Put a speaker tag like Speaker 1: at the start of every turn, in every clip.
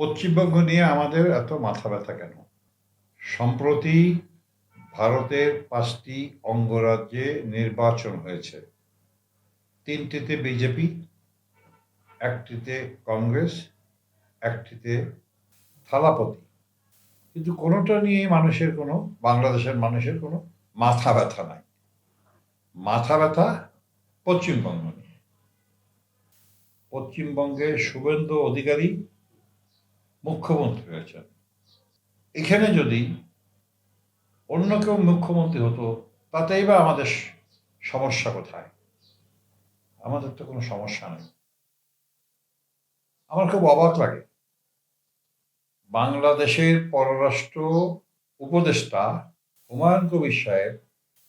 Speaker 1: পশ্চিমবঙ্গ নিয়ে আমাদের এত মাথা ব্যথা কেন? সম্প্রতি ভারতের ৫টি অঙ্গরাজ্যে নির্বাচন হয়েছে। ৩টিতে বিজেপি, ১টিতে কংগ্রেস, ১টিতে থালাপতি। কিন্তু কোনোটা নিয়েই বাংলাদেশের মানুষের কোনো মাথা ব্যথা নাই। মাথা ব্যথা পশ্চিমবঙ্গ নিয়ে। পশ্চিমবঙ্গে শুভেন্দু অধিকারী মুখ্যমন্ত্রী হয়েছেন। এখানে যদি অন্য কেউ মুখ্যমন্ত্রী হতো তাতেই বা আমাদের সমস্যা কোথায়? আমাদের তো কোনো সমস্যা নেই। আমার খুব অবাক লাগে, বাংলাদেশের পররাষ্ট্র উপদেষ্টা হুমায়ুন কবির সাহেব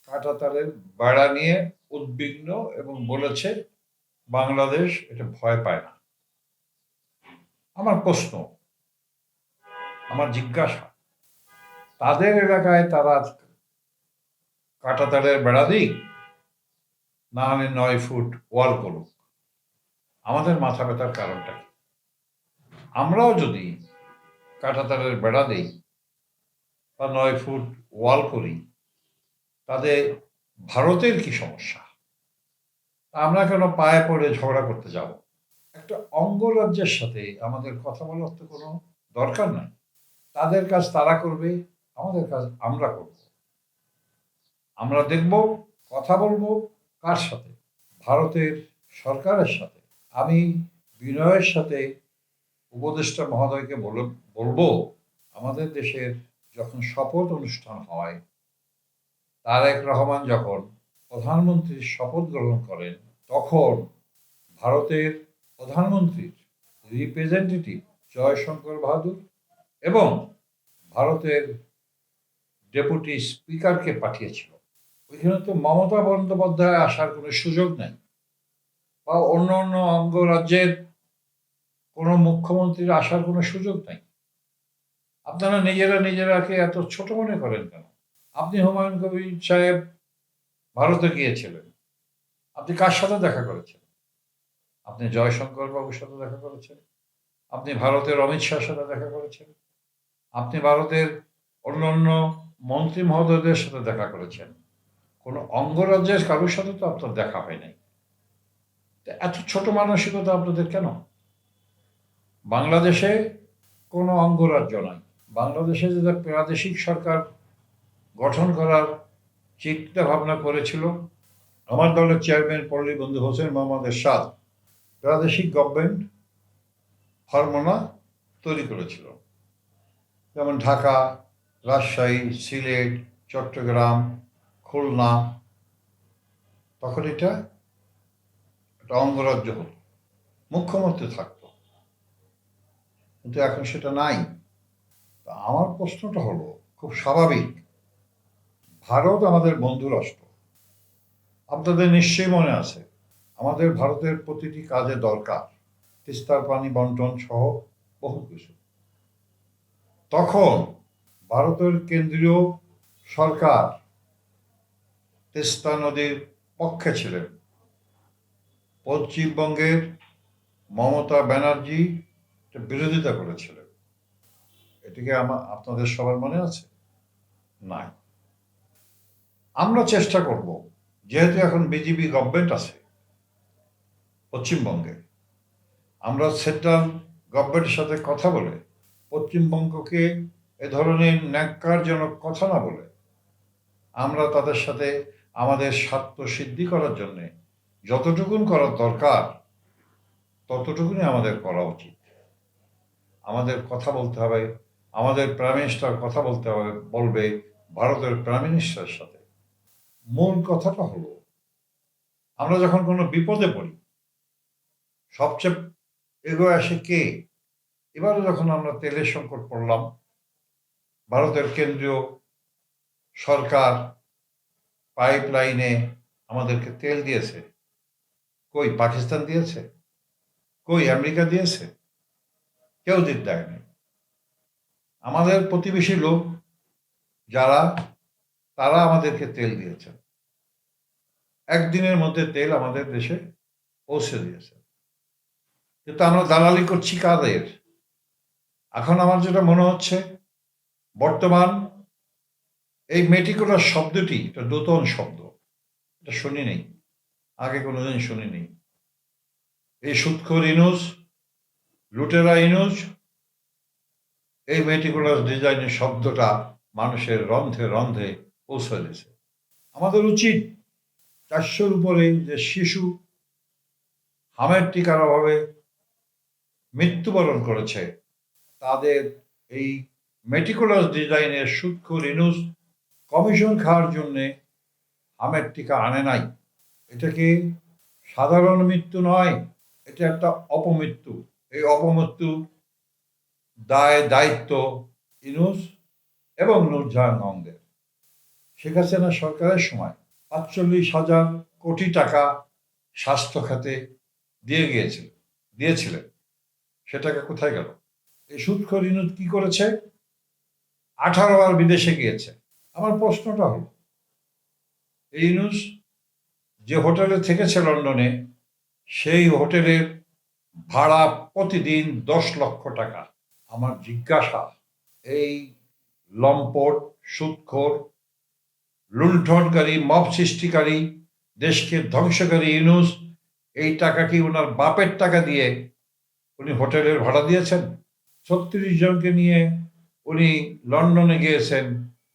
Speaker 1: কাঁটাতারের বেড়া নিয়ে উদ্বিগ্ন এবং বলেছে বাংলাদেশ এটা ভয় পায় না। আমার প্রশ্ন, আমার জিজ্ঞাসা, তাদের এলাকায় তারা কাঁটাতারের বেড়া দিক, না হলে ৯ ফুট ওয়াল করুক, আমাদের মাথা ব্যথার কারণটা কি? আমরাও যদি কাঁটাতারের বেড়া দিই বা ৯ ফুট ওয়াল করি, তাদের ভারতের কি সমস্যা? আমরা কেন পায়ে পড়ে ঝগড়া করতে যাব? একটা অঙ্গরাজ্যের সাথে আমাদের কথা বলার তো কোনো দরকার নাই। তাদের কাজ তারা করবে, আমাদের কাজ আমরা করব। আমরা দেখব, কথা বলবো কার সাথে? ভারতের সরকারের সাথে। আমি বিনয়ের সাথে উপদেষ্টা মহোদয়কে বলবো, আমাদের দেশের যখন শপথ অনুষ্ঠান হয়, তারেক রহমান যখন প্রধানমন্ত্রীর শপথ গ্রহণ করেন, তখন ভারতের প্রধানমন্ত্রীর রিপ্রেজেন্টেটিভ জয়শঙ্কর বাহাদুর এবং ভারতের ডেপুটি স্পিকারকে পাঠিয়েছিল। ওইখানে তো মমতা বন্দ্যোপাধ্যায় আসার কোনো সুযোগ নেই, বা অন্য অন্য অঙ্গরাজ্যের কোনো মুখ্যমন্ত্রীর আসার কোনো সুযোগ নেই। আপনারা নিজেরাকে এত ছোট মনে করেন কেন? আপনি হুমায়ুন কবির সাহেব ভারতে গিয়েছিলেন, আপনি কার সাথে দেখা করেছেন? আপনি জয়শঙ্কর বাবুর সাথে দেখা করেছেন, আপনি ভারতের অমিত শাহের সাথে দেখা করেছেন, আপনি ভারতের অন্যান্য মন্ত্রী মহোদয়দের সাথে দেখা করেছেন। কোনো অঙ্গরাজ্যের কারোর সাথে তো আপনার দেখা হয় নাই। এত ছোট মানসিকতা আপনাদের কেন? বাংলাদেশে কোনো অঙ্গরাজ্য নাই। বাংলাদেশে যে প্রাদেশিক সরকার গঠন করার চিন্তা ভাবনা করেছিল আমার দলের চেয়ারম্যান পল্লী বন্ধু হোসেন মোহাম্মদ এরশাদ, প্রাদেশিক গভর্নমেন্ট ফর্মুলা তৈরি করেছিল, যেমন ঢাকা, রাজশাহী, সিলেট, চট্টগ্রাম, খুলনা। তখন এটা একটা অঙ্গরাজ্য হতো, মুখ্যমন্ত্রী থাকতো, কিন্তু এখন সেটা নাই। তা আমার প্রশ্নটা হলো খুব স্বাভাবিক, ভারত আমাদের বন্ধু রাষ্ট্র। আপনাদের নিশ্চয়ই মনে আছে, আমাদের ভারতের প্রতিটি কাজে দরকার, তিস্তার পানি বন্টন সহ বহু কিছু। তখন ভারতের কেন্দ্রীয় সরকার তিস্তা নদীর পক্ষে ছিলেন। পশ্চিমবঙ্গের মমতা ব্যানার্জি বিরোধিতা করেছিলেন। এটিকে আপনাদের সবার মনে আছে? নাই। আমরা চেষ্টা করব, যেহেতু এখন বিজেপি গভর্নমেন্ট আছে পশ্চিমবঙ্গে, আমরা সেন্ট্রাল গভর্নমেন্টের সাথে কথা বলে পশ্চিমবঙ্গকে এ ধরনের ন্যাক্কারজনক কথা না বলে আমরা তাদের সাথে আমাদের স্বার্থ সিদ্ধি করার জন্যে যতটুকুন করার দরকার ততটুকুনি আমাদের করা উচিত। আমাদের কথা বলতে হবে, আমাদের প্রাইম মিনিস্টার কথা বলবে ভারতের প্রাইম মিনিস্টারের সাথে। মূল কথাটা হলো, আমরা যখন কোনো বিপদে পড়ি সবচেয়ে এগোয় আসে কে? এবারে যখন আমরা তেলের সংকট পড়লাম, ভারতের কেন্দ্রীয় সরকার পাইপ লাইনে আমাদেরকে তেল দিয়েছে। কই পাকিস্তান দিয়েছে? কই আমেরিকা দিয়েছে? কেউ দেয়নি। আমাদের প্রতিবেশী লোক যারা, তারা আমাদেরকে তেল দিয়েছেন। একদিনের মধ্যে তেল আমাদের দেশে পৌঁছে দিয়েছে। কিন্তু আমরা দালালি করছি কাদের? এখন আমার যেটা মনে হচ্ছে, বর্তমান এই মেটিকুলাস শব্দটি একটা নূতন শব্দ, এটা শুনি নেই, আগে কোনোদিন শুনি নেই। এই সুৎখোর ইনুস, লুটেরা ইনুস, এই মেটিকুলাস ডিজাইনের শব্দটা মানুষের রন্ধ্রে রন্ধ্রে পৌঁছে দিয়েছে। আমাদের উচিত 400-র উপরে যে শিশু হামের টিকার অভাবে মৃত্যুবরণ করেছে, তাদের এই মেটিকুলাস ডিজাইনের সুৎখোর ইনুস কমিশন খাওয়ার জন্যে হামের টিকা আনে নাই। এটাকে সাধারণ মৃত্যু নয়, এটা একটা অপমৃত্যু। এই অপমৃত্যু দায়িত্ব ইনুস এবং নূরজাহান আহমেদের। শেখ হাসিনা সরকারের সময় ৪৫,০০০ কোটি টাকা স্বাস্থ্য খাতে দিয়েছিলেন, সেটাকে কোথায় গেল? এই সুৎখোর ইনুস কি করেছে? 18 বার বিদেশে গিয়েছে। আমার প্রশ্নটা হল, এই ইনুস যে হোটেলে থেকেছে লন্ডনে, সেই হোটেলের ভাড়া প্রতিদিন 10 লক্ষ টাকা। আমার জিজ্ঞাসা, এই লম্পট, সুৎখোর, লুণ্ঠনকারী, মব সৃষ্টিকারী, দেশকে ধ্বংসকারী ইউনূস এই টাকা কি ওনার বাপের টাকা দিয়ে উনি হোটেলের ভাড়া দিয়েছেন? 36 জনকে নিয়ে উনি লন্ডনে গিয়েছেন,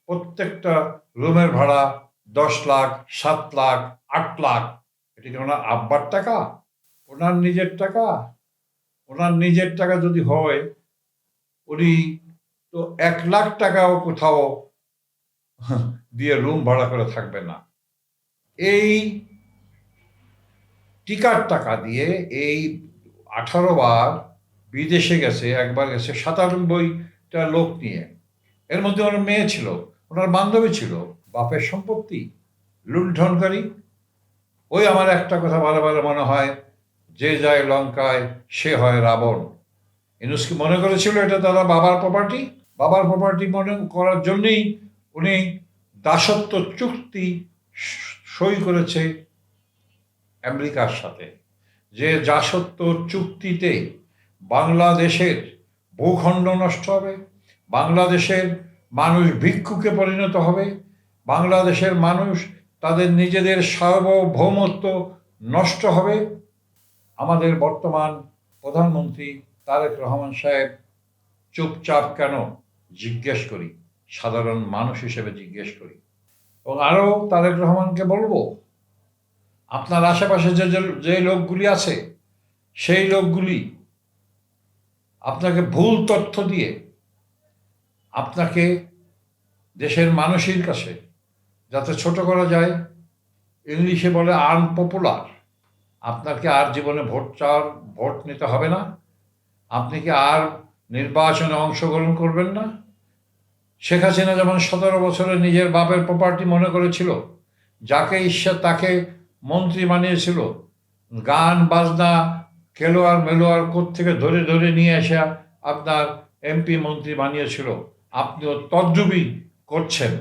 Speaker 1: প্রত্যেকটা রুমের ভাড়া 10 লাখ, 7 লাখ, 8 লাখ। এটি কি ওনার আব্বার টাকা, ওনার নিজের টাকা? ওনার নিজের টাকা যদি হয়, উনি তো 1 লাখ টাকাও কোথাও দিয়ে রুম ভাড়া করে থাকবে না। এই টিকার টাকা দিয়ে এই 18 বার বিদেশে গেছে, একবার গেছে 97টা লোক নিয়ে। এর মধ্যে ওনার মেয়ে ছিল, ওনার বান্ধবী ছিল। বাপের সম্পত্তি লুণ্ঠনকারী। ওই আমার একটা কথা বারে মনে হয়, যে যায় লঙ্কায় সে হয় রাবণ। ইউনূস কি মনে করেছিল এটা তারা বাবার প্রপার্টি মনে করার জন্যই উনি দাসত্ব চুক্তি সই করেছে আমেরিকার সাথে, যে দাসত্ব চুক্তিতে বাংলাদেশের ভূখণ্ড নষ্ট হবে, বাংলাদেশের মানুষ ভিক্ষুকে পরিণত হবে, বাংলাদেশের মানুষ তাদের নিজেদের সার্বভৌমত্ব নষ্ট হবে। আমাদের বর্তমান প্রধানমন্ত্রী তারেক রহমান সাহেব চুপচাপ কেন? জিজ্ঞেস করি, সাধারণ মানুষ হিসেবে জিজ্ঞেস করি। এবং আরও তারেক রহমানকে বলবো, আপনার আশেপাশে যে লোকগুলি আছে, সেই লোকগুলি আপনাকে ভুল তথ্য দিয়ে আপনাকে দেশের মানুষের কাছে যাতে ছোট করা যায়, ইংলিশে বলে আনপপুলার। আপনাকে আর জীবনে ভোট নিতে হবে না, আপনি কি আর নির্বাচনে অংশগ্রহণ করবেন না? শেখ হাসিনা যেমন 17 বছরে নিজের বাপের প্রপার্টি মনে করেছিল, যাকে ইচ্ছা তাকে মন্ত্রী বানিয়েছিল, গান বাজনা খেলোয়াড় মেলোয়াড় থেকে ধরে নিয়ে এসে আপনার এমপি মন্ত্রী বানিয়েছিল, আপনিও তদ্রুপই করছেন।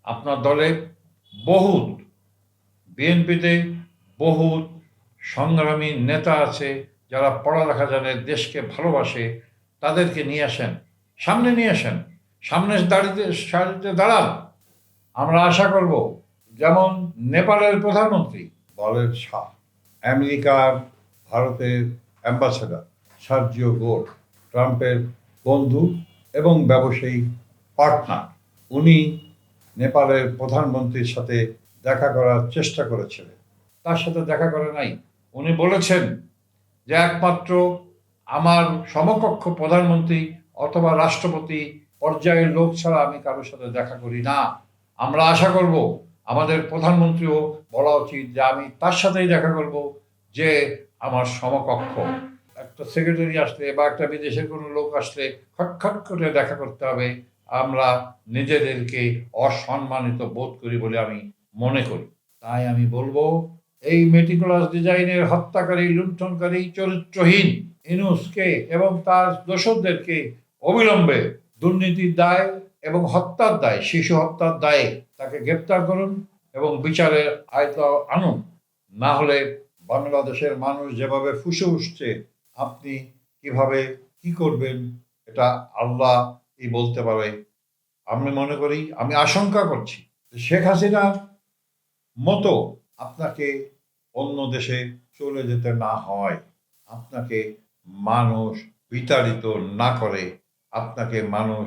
Speaker 1: আপনার দলে বহুত, বিএনপিতে বহুত সংগ্রামী নেতা আছে যারা পড়ালেখা জানে, দেশকে ভালোবাসে, তাদেরকে নিয়ে আসেন, সামনে নিয়ে আসেন, সামনে সারিতে দাঁড়ান। আমরা আশা করব, যেমন নেপালের প্রধানমন্ত্রী দলের শাহ, আমেরিকার ভারতের অ্যাম্বাসেডার সার্জিও গোর, ট্রাম্পের বন্ধু এবং ব্যবসায়ী পার্টনার, উনি নেপালের প্রধানমন্ত্রীর সাথে দেখা করার চেষ্টা করেছিলেন, তার সাথে দেখা করে নাই। উনি বলেছেন যে একমাত্র আমার সমকক্ষ প্রধানমন্ত্রী অথবা রাষ্ট্রপতি পর্যায়ের লোক ছাড়া আমি কারোর সাথে দেখা করি না। আমরা আশা করব আমাদের প্রধানমন্ত্রীও বলা উচিত যে আমি তার সাথেই দেখা করব, যে আমার সমকক্ষ। একটা সেক্রেটারি আসলে বা একটা বিদেশের কোনো লোক আসলে খটখট করে দেখা করতে হবে, আমরা নিজেদেরকে অসম্মানিত বোধ করি বলে আমি মনে করি। তাই আমি বলবো, এই মেটিকুলাস ডিজাইনের হত্যাকারী, লুণ্ঠনকারী, চরিত্রহীন ইউনূসকে এবং তার দোসরদেরকে অবিলম্বে দুর্নীতির দায় এবং হত্যার দায়, শিশু হত্যার দায়ে তাকে গ্রেপ্তার করুন এবং বিচারের আয়তায় আনুন। না হলে বাংলাদেশের মানুষ যেভাবে ফুঁসে উঠছে, আপনি কিভাবে কি করবেন এটা আল্লাহই বলতে পারে। আমি মনে করি, আমি আশঙ্কা করছি শেখ হাসিনার মতো আপনাকে অন্য দেশে চলে যেতে না হয়, আপনাকে মানুষ বিতাড়িত না করে, আপনাকে মানুষ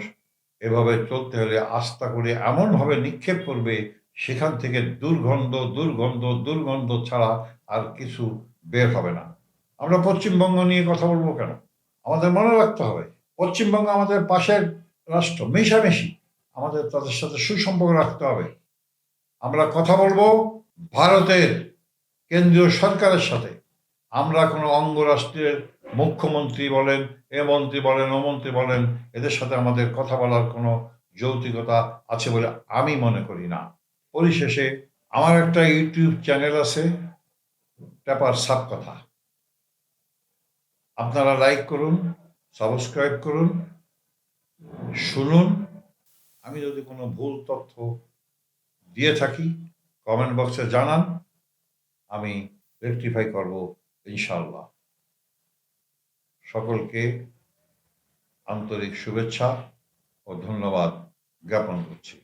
Speaker 1: এভাবে চলতে হলে আস্থা করে এমনভাবে নিক্ষেপ করবে, সেখান থেকে দুর্গন্ধ দুর্গন্ধ দুর্গন্ধ ছাড়া আর কিছু বের হবে না। আমরা পশ্চিমবঙ্গ নিয়ে কথা বলবো কেন? আমাদের মনে রাখতে হবে পশ্চিমবঙ্গ আমাদের পাশের রাষ্ট্র, মেশামেশি, আমাদের তাদের সাথে সুসম্পর্ক রাখতে হবে। আমরা কথা বলবো ভারতের কেন্দ্রীয় সরকারের সাথে। আমরা কোনো অঙ্গরাষ্ট্রের মুখ্যমন্ত্রী বলেন, এ মন্ত্রী বলেন, ও মন্ত্রী বলেন, এদের সাথে আমাদের কথা বলার কোনো যৌক্তিকতা আছে বলে আমি মনে করি না। পরিশেষে আমার একটা ইউটিউব চ্যানেল আছে, পেপার সাপ কথা। আপনারা লাইক করুন, সাবস্ক্রাইব করুন, শুনুন। আমি যদি কোনো ভুল তথ্য দিয়ে থাকি কমেন্ট বক্সে জানান, আমি রেকটিফাই করব ইনশাআল্লাহ। সকলকে আন্তরিক শুভেচ্ছা ও ধন্যবাদ জ্ঞাপন করছি।